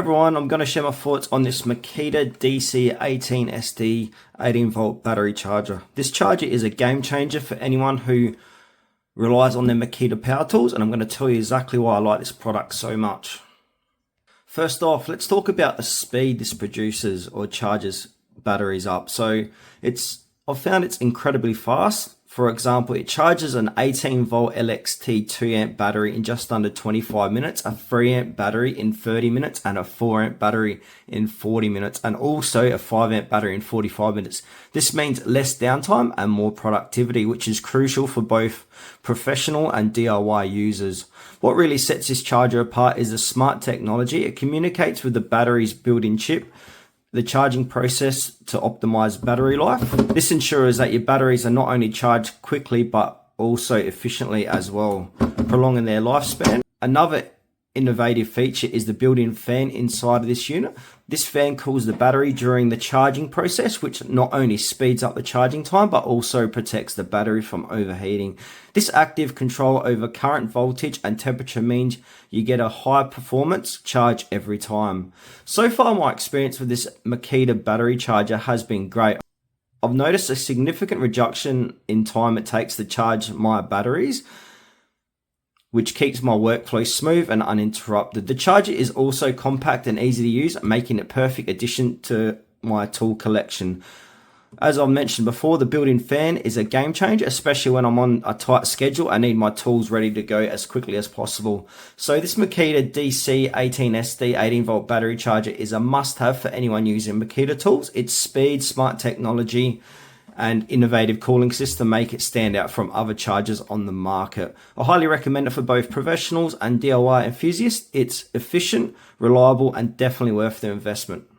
Everyone, I'm going to share my thoughts on this Makita DC18SD 18-volt battery charger. This charger is a game changer for anyone who relies on their Makita power tools, and I'm going to tell you exactly why I like this product so much. First off, let's talk about the speed this produces or charges batteries up. So I've found it's incredibly fast. For example, it charges an 18-volt LXT 2-amp battery in just under 25 minutes, a 3-amp battery in 30 minutes, and a 4-amp battery in 40 minutes, and also a 5-amp battery in 45 minutes. This means less downtime and more productivity, which is crucial for both professional and DIY users. What really sets this charger apart is the smart technology. It communicates with the battery's built-in chip, the charging process to optimize battery life. This ensures that your batteries are not only charged quickly but also efficiently as well, prolonging their lifespan. Another innovative feature is the built-in fan inside of this unit. This fan cools the battery during the charging process, which not only speeds up the charging time but also protects the battery from overheating. This active control over current voltage and temperature means you get a high performance charge every time. So far, my experience with this Makita battery charger has been great. I've noticed a significant reduction in time it takes to charge my batteries, which keeps my workflow smooth and uninterrupted. The charger is also compact and easy to use, making it a perfect addition to my tool collection. As I mentioned before, the built-in fan is a game changer, especially when I'm on a tight schedule. I need my tools ready to go as quickly as possible. So this Makita DC18SD 18-volt battery charger is a must-have for anyone using Makita tools. Its speed, smart technology, and innovative cooling system make it stand out from other chargers on the market. I highly recommend it for both professionals and DIY enthusiasts. It's efficient, reliable, and definitely worth the investment.